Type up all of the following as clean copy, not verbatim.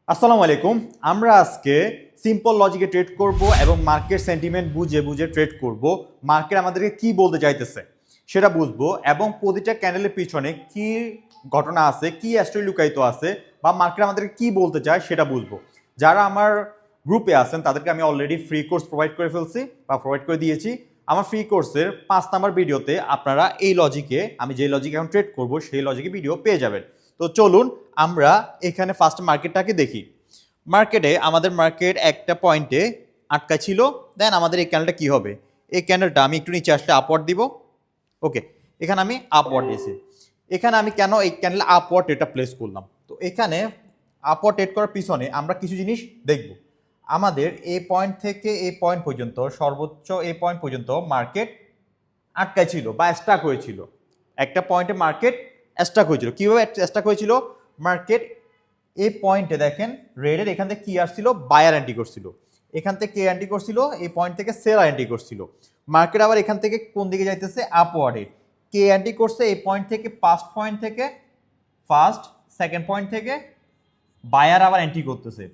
আসসালামু আলাইকুম। আমরা আজকে সিম্পল লজিকে ট্রেড করব এবং মার্কেট সেন্টিমেন্ট বুঝে বুঝে ট্রেড করব। মার্কেট আমাদেরকে কি বলতে চাইতেছে সেটা বুঝবো এবং প্রতিটা ক্যান্ডেলের পিছনে কি ঘটনা আছে, কি স্টোরি লুকায়িত আছে বা মার্কেট আমাদেরকে কি বলতে চায় সেটা বুঝবো। যারা আমার গ্রুপে আছেন তাদেরকে আমি অলরেডি ফ্রি কোর্স প্রোভাইড করে ফেলছি বা প্রোভাইড করে দিয়েছি। আমার ফ্রি কোর্সের 5 নাম্বার ভিডিওতে আপনারা এই লজিকে, আমি যে লজিকে এখন ট্রেড করব সেই লজিকে ভিডিও পেয়ে যাবেন। তো চলুন আমরা এখানে ফার্স্ট মার্কেটটাকে দেখি। মার্কেটে আমাদের মার্কেট একটা পয়েন্টে আটকা ছিল, দেন আমাদের এই ক্যান্ডেলটা কি হবে, এই ক্যান্ডেলটা আমি একটু নিচে আসলে আপওয়ার্ড দিব। ওকে, এখানে আমি আপওয়ার্ড দিয়েছি। এখানে আমি কেন এই ক্যান্ডেল আপওয়ার্ড এটা প্লেস করলাম, তো এখানে আপওয়ার্ড ট্রেড করার পিছনে আমরা কিছু জিনিস দেখব। আমাদের এই পয়েন্ট থেকে এই পয়েন্ট পর্যন্ত, সর্বোচ্চ এই পয়েন্ট পর্যন্ত মার্কেট আটকায় ছিল বা স্টাক হয়েছিল। একটা পয়েন্টে মার্কেট স্টাক হয়েছিল। কীভাবে স্টাক হয়েছিল? মার্কেট এই পয়েন্টে দেখেন রেডের এখান থেকে কি আসছিল, বায়ার এন্ট্রি করছিল, এখান থেকে কে এন্ট্রি করছিল, এই পয়েন্ট থেকে সেলার এন্ট্রি করছিল। মার্কেট আবার এখান থেকে কোন দিকে যাইতেছে, আপওয়ার্ডে। কে এন্ট্রি করছে এই পয়েন্ট থেকে, ফার্স্ট পয়েন্ট থেকে, ফার্স্ট সেকেন্ড পয়েন্ট থেকে বায়ার আবার এন্ট্রি করতেছে।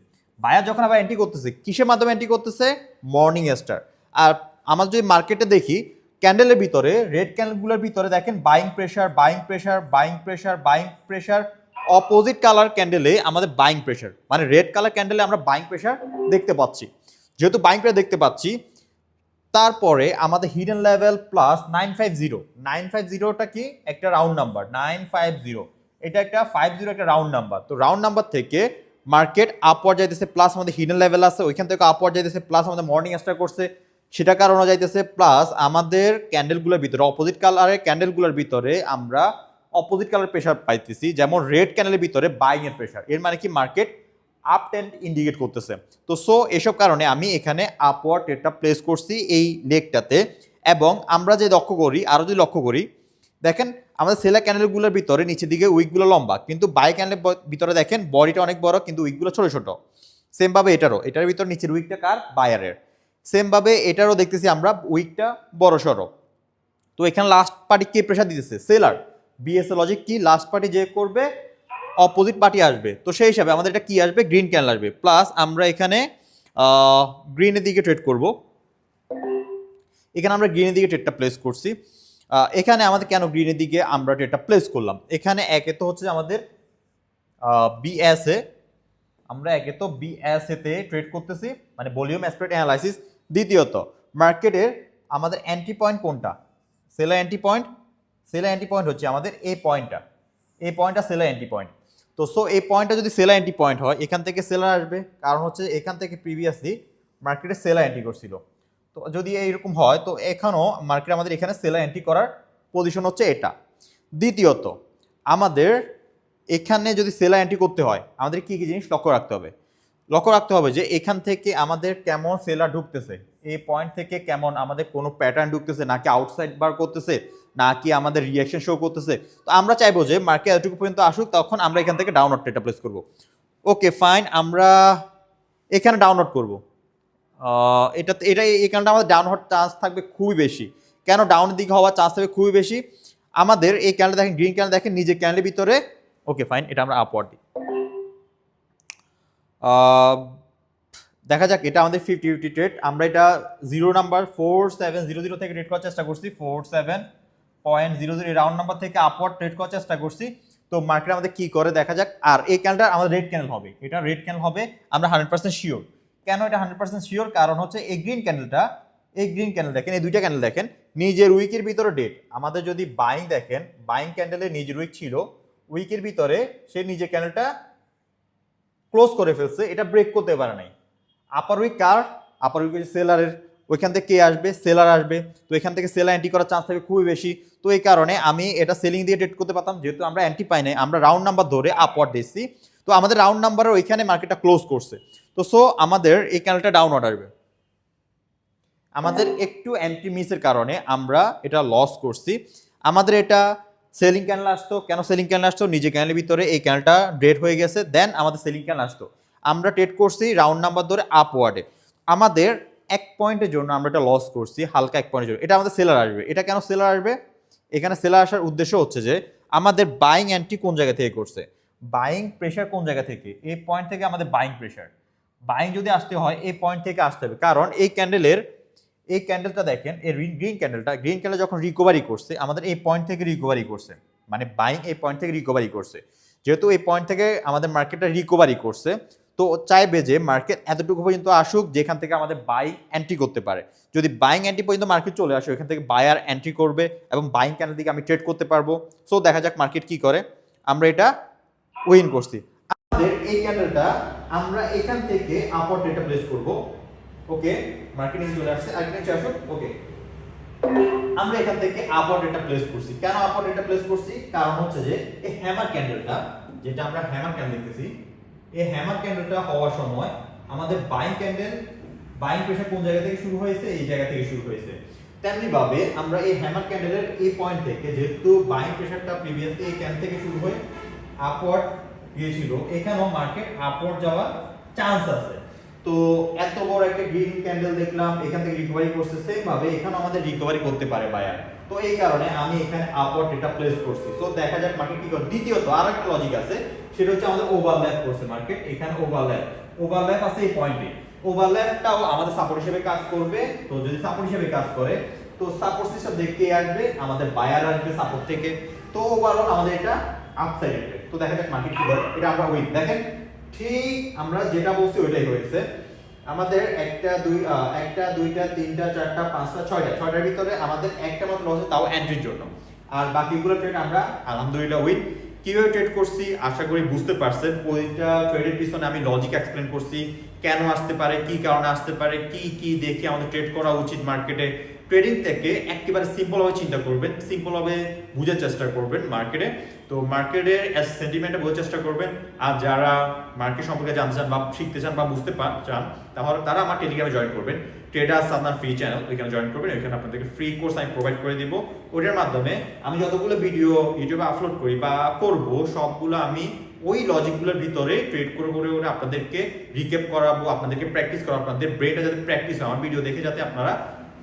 বায়ার যখন আবার এন্ট্রি করতেছে কিসের মাধ্যমে এন্ট্রি করতেছে, মর্নিং স্টার। আর আমরা যদি মার্কেটে দেখি ক্যান্ডেলের ভিতরে, রেড ক্যান্ডেলগুলোর ভিতরে দেখেন buying pressure, buying pressure, buying pressure, buying pressure. Opposite colour ক্যান্ডেলে আমাদের বাইং প্রেশার, মানে রেড কালার ক্যান্ডেলে আমরা বাইং প্রেশার দেখতে পাচ্ছি। যেহেতু বাইং প্রেশার দেখতে পাচ্ছি, তারপরে আমাদের হিডেন লেভেল প্লাস 950। 950টা কি, একটা রাউন্ড নাম্বার। 950 এটা একটা 50 একটা রাউন্ড নাম্বার। তো রাউন্ড নাম্বার থেকে মার্কেট আপওয়ার্ড যাইতেছে, প্লাস আমাদের হিডেন লেভেল আছে ওইখান থেকে আপওয়ার্ড যাইতেছে, প্লাস আমাদের মর্নিং স্টার করছে সেটা কারণে যাইতেছে, প্লাস আমাদের ক্যান্ডেলগুলোর ভিতরে, অপোজিট কালারের ক্যান্ডেলগুলোর ভিতরে আমরা অপোজিট কালার প্রেশার পাইতেছি। যেমন রেড ক্যান্ডেলের ভিতরে বাইং এর প্রেশার, এর মানে কি মার্কেট আপ ট্রেন্ড ইন্ডিকেট করতেছে। তো সো এসব কারণে আমি এখানে আপওয়ার্ড ট্রেডটা প্লেস করছি এই লেগটাতে। এবং আমরা যে লক্ষ্য করি, আরও যদি লক্ষ্য করি, দেখেন আমাদের সেলার ক্যান্ডেলগুলোর ভিতরে নিচের দিকে উইকগুলো লম্বা, কিন্তু বাই ক্যান্ডেলের ভিতরে দেখেন বডিটা অনেক বড় কিন্তু উইকগুলো ছোট ছোট। সেমভাবে এটার ভিতর নিচের উইকটা কার, বায়ারের। সেমভাবে এটারও দেখতেছি আমরা উইকটা বড় সড়ো। তো এখানে লাস্ট পার্টি কে প্রেশার দিতেছে, সেলার। বিএসএ লজিক কি, লাস্ট পার্টি যে করবে অপোজিট পার্টি আসবে, তো সেই হিসাবে আমাদের এটা কি আসবে, গ্রিন ক্যান্ডেল আসবে। প্লাস আমরা এখানে গ্রিনের দিকে ট্রেড করব। এখানে আমরা গ্রিনের দিকে ট্রেডটা প্লেস করছি। এখানে আমাদের কেন গ্রিনের দিকে আমরা ট্রেডটা প্লেস করলাম, এখানে একে তো হচ্ছে আমাদের বিএসএ, আমরা একে তো বিএসএ তে ট্রেড করতেছি, মানে ভলিউম স্প্রেড অ্যানালাইসিস। দ্বিতীয়ত মার্কেটের আমাদের এন্ট্রি পয়েন্ট কোনটা, seller entry point. Seller entry point হচ্ছে আমাদের এই পয়েন্টটা, এই পয়েন্টটা সেলার এন্ট্রি পয়েন্ট। তো সো এই পয়েন্টটা যদি সেলার এন্ট্রি পয়েন্ট হয়, এখান থেকে সেলার আসবে, কারণ হচ্ছে এখান থেকে প্রিভিয়াসলি মার্কেটে সেলার এন্ট্রি করছিল। তো যদি এইরকম হয় তো এখানেও মার্কেট আমাদের এখানে সেলার এন্ট্রি করার পজিশন হচ্ছে এটা। দ্বিতীয়ত আমাদের এখানে যদি সেলার এন্ট্রি করতে হয় আমাদের কি কি জিনিস লক্ষ্য রাখতে হবে, লক্ষ্য রাখতে হবে যে এখান থেকে আমাদের কেমন সেলার ঢুকতেছে, এই পয়েন্ট থেকে কেমন আমাদের কোনো প্যাটার্ন ঢুকতেছে, নাকি আউটসাইড বার করতেছে, নাকি আমাদের রিয়াকশন শো করতেছে। তো আমরা চাইবো যে মার্কেট এতটুকু পর্যন্ত আসুক, তখন আমরা এখান থেকে ডাউনওয়ার্ড ট্রেডটা প্লেস করবো। ওকে ফাইন, আমরা এখানে ডাউনওয়ার্ড করবো। এটা এই কারণে আমাদের ডাউন হওয়ার চান্স থাকবে খুবই বেশি। কেন ডাউনের দিকে হওয়ার চান্স থাকবে খুবই বেশি, আমাদের এই ক্যান্ডেল দেখেন, গ্রিন ক্যান্ডেল দেখেন নিজের ক্যান্ডেলের ভিতরে। ওকে ফাইন, এটা আমরা আপওয়ার্ড দিই। দেখা যাক, এটা আমাদের 50-50 ট্রেড। আমরা এটা 4700 থেকে ট্রেড করার চেষ্টা করছি, 47.00 রাউন্ড নাম্বার থেকে আপওয়ার্ড ট্রেড করার চেষ্টা করছি। তো মার্কেট আমাদের কি করে দেখা যাক। আর এই ক্যান্ডেলটা আমাদের রেড ক্যান্ডেল হবে, এটা রেড ক্যান্ডেল হবে, আমরা 100% শিওর। কেন এটা 100% শিওর, কারণ হচ্ছে এই গ্রিন ক্যান্ডেলটা, এই গ্রিন ক্যান্ডেল দেখেন, এই দুইটা ক্যান্ডেল দেখেন নিজের উইকের ভিতরে ডেট। আমাদের যদি বাইং দেখেন, বাইং ক্যান্ডেলের নিজের উইক ছিল, উইকের ভিতরে সে নিজের ক্যান্ডেলটা ক্লোজ করে ফেলছে, এটা ব্রেক করতে পারে নাই। আপার উইক কার, আপার উইক সেলারের, ওইখান থেকে কে আসবে, সেলার আসবে। তো এখান থেকে সেলার এন্ট্রি করার চান্স থাকবে খুবই বেশি। তো এই কারণে আমি এটা সেলিং দিয়ে ট্রেড করতে পারতাম, যেহেতু আমরা এন্ট্রি পাই নাই, আমরা রাউন্ড নাম্বার ধরে আপওয়ার্ড দিচ্ছি। তো আমাদের রাউন্ড নাম্বারের ওইখানে মার্কেটটা ক্লোজ করছে। তো সো আমাদের এই ক্যান্ডেলটা ডাউনওয়ার্ড আসবে। আমাদের একটু এন্ট্রি মিসের কারণে আমরা এটা লস করছি। আমাদের এটা সেলিং ক্যান্ডেল আসতো, কেন সেলিং ক্যান্ডেল আসতো, নিজে ক্যান্ডেলের ভিতরে এই ক্যান্ডেলটা ডেড হয়ে গেছে, দেন আমাদের সেলিং ক্যান্ডেল আসতো। আমরা ট্রেড করছি রাউন্ড নাম্বার ধরে আপওয়ার্ডে, আমাদের এক পয়েন্টের জন্য আমরা এটা লস করছি, হালকা এক পয়েন্টের জন্য। এটা আমাদের সেলার আসবে। এটা কেন সেলার আসবে, এখানে সেলার আসার উদ্দেশ্য হচ্ছে যে আমাদের বাইং এন্ট্রি কোন জায়গা থেকে করছে, বাইং প্রেশার কোন জায়গা থেকে? এই পয়েন্ট থেকে আমাদের বাইং প্রেশার। বাইং যদি আসতে হয় এই পয়েন্ট থেকে আসতে হবে, কারণ এই ক্যান্ডেলটা দেখেন, এই গ্রিন ক্যান্ডেল যখন রিকভারি করছে আমাদের এই পয়েন্ট থেকে রিকভারি করছে, মানে বাইং এই পয়েন্ট থেকে রিকভারি করছে। যেহেতু এই পয়েন্ট থেকে আমাদের মার্কেটটা রিকভারি করছে, তো চাইবে যে মার্কেট এতটুকু পর্যন্ত আসুক যেখান থেকে আমাদের বাইং এন্ট্রি করতে পারে। যদি বাইং এন্ট্রি পর্যন্ত মার্কেট চলে আসে, এখান থেকে বায়ার এন্ট্রি করবে এবং বাইং ক্যান্ডেল দিকে আমি ট্রেড করতে পারবো। সো দেখা যাক মার্কেট কি করে। আমরা এটা উইন করছি। আমাদের এই ক্যান্ডেলটা আমরা এখান থেকে আপওয়ার্ড ডেটা প্লেস করব। ওকে, মার্কেটিং চলে আসছে, আর নিচে আসো। ওকে, আমরা এখান থেকে আপওয়ার্ড ডেটা প্লেস করছি। কেন আপওয়ার্ড ডেটা প্লেস করছি? কারণ হচ্ছে যে এই হ্যামার ক্যান্ডেলটা, যেটা আমরা হ্যামার ক্যান্ডেল দেখতেছি, এই হ্যামার ক্যান্ডেলটা হওয়ার সময় আমাদের বাইং প্রেসার কোন জায়গা থেকে শুরু হয়েছে? এই জায়গা থেকে শুরু হয়েছে। তেমনি ভাবে আমরা এই হ্যামার ক্যান্ডেলের এই পয়েন্ট থেকে, যেহেতু বাইং প্রেসারটা প্রিভিয়াসলি এই ক্যান্ডেল থেকে শুরু হয়ে আপওয়ার্ড গিয়েছিল, এখানেও মার্কেট আপওয়ার্ড যাওয়ার চান্স আছে। তো এত বড় একটা গ্রিন ক্যান্ডেল দেখলাম, এখান থেকে রিকভারি করছে, সেম ভাবে এখানেও আমাদের রিকভারি করতে পারে বায়ার। তো এই কারণে আমি এখানে আপওয়ার্ড ডেটা প্লেস করছি। তো দেখা যাক মার্কেট কি করে। দ্বিতীয়ত আরেকটা লজিক আছে, সেটা হচ্ছে আমাদের ওভারল্যাপ করছে মার্কেট। এখানে ওভারল্যাপ আছে এই পয়েন্টে। ওভারল্যাপটাও আমাদের সাপোর্ট হিসেবে কাজ করবে। তো যদি সাপোর্ট হিসেবে কাজ করে, তো সাপোর্ট সিস্টেম দেখে আসবে, আমাদের বায়ার আসবে সাপোর্ট থেকে। তো ওভারঅল আমাদের এটা আপসাইড হবে। তো দেখা যাক মার্কেট কি করে। এটা আমরা উইন। দেখেন ঠিক আমরা যেটা বলছি ওইটাই হয়েছে। আমাদের একটা দুইটা তিনটা চারটা পাঁচটা ছয়টার ভিতরে আমাদের একটা মাত্র লস, তাও এন্ট্রির জন্য। আর বাকিগুলো ট্রেড আমরা আলহামদুলিল্লাহ উইন। কিভাবে ট্রেড করছি আশা করি বুঝতে পারছেন। প্রতিটা ট্রেডের পিছনে আমি লজিক এক্সপ্লেন করছি, কেন আসতে পারে, কি কারণে আসতে পারে, কি কি দেখে আমাদের ট্রেড করা উচিত মার্কেটে। ট্রেডিং থেকে একেবারে সিম্পলভাবে চিন্তা করবেন, সিম্পলভাবে বুঝার চেষ্টা করবেন মার্কেটে। তো মার্কেটের সেন্টিমেন্টে বোঝার চেষ্টা করবেন। আর যারা মার্কেট সম্পর্কে জানতে চান বা শিখতে চান বা বুঝতে চান, তাহলে তারা আমার টেলিগ্রামে জয়েন করবেন। ট্রেডার্স আপনার ফ্রি চ্যানেল, ওইখানে জয়েন করবেন। ওইখানে আপনাদেরকে ফ্রি কোর্স আমি প্রোভাইড করে দিব। ওইটার মাধ্যমে আমি যতগুলো ভিডিও ইউটিউবে আপলোড করি বা করব, সবগুলো আমি ওই লজিকগুলোর ভিতরে ট্রেড করে করে করে আপনাদেরকে রিক্যাপ করাবো, আপনাদেরকে প্র্যাকটিস করাবো। আপনাদের ব্রেনটা যাতে প্র্যাকটিস হয়, আমার ভিডিও দেখে যাতে আপনারা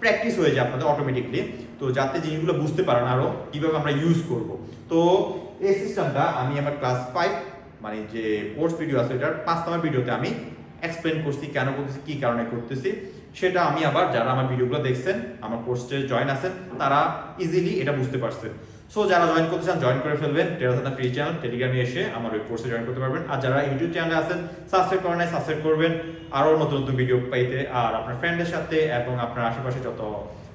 প্র্যাকটিস হয়ে যায় আপনাদের অটোমেটিকলি। তো যাতে জিনিসগুলো বুঝতে পারেন আরো কিভাবে আমরা ইউজ করব। তো এই সিস্টেমটা আমি আমার ক্লাস 5 মানে যে কোর্স ভিডিও আছে এটার 5 নম্বর ভিডিওতে আমি এক্সপ্লেন করছি, কেন করতেছি, কি কারণে করতেছি। সেটা আমি আবার যারা আমার ভিডিওগুলো দেখছেন, আমার কোর্সে জয়েন আছেন, তারা ইজিলি এটা বুঝতে পারছেন। সো যারা জয়েন করতে চান জয়েন করে ফেলবেন। টেরাসানা ফ্রি চ্যানেল, টেলিগ্রামে এসে আমার ওই কোর্সে জয়েন করতে পারবেন। আর যারা ইউটিউব চ্যানেলে আছেন সাবস্ক্রাইব করেন নাই, সাবস্ক্রাইব করবেন আরও নতুন নতুন ভিডিও পাইতে। আর আপনার ফ্রেন্ডের সাথে এবং আপনার আশেপাশে যত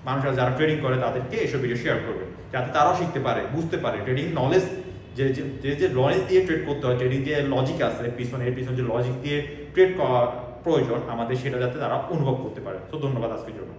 মানুষরা যারা ট্রেডিং করে তাদেরকে এসব ভিডিও শেয়ার করবেন, যাতে তারাও শিখতে পারে, বুঝতে পারে ট্রেডিং নলেজ, যে নলেজ দিয়ে ট্রেড করতে হয়, ট্রেডিং যে লজিক আছে পিছনে যে লজিক দিয়ে ট্রেড করা প্রয়োজন আমাদের, সেটা যাতে তারা অনুভব করতে পারে। তো ধন্যবাদ আজকের জন্য।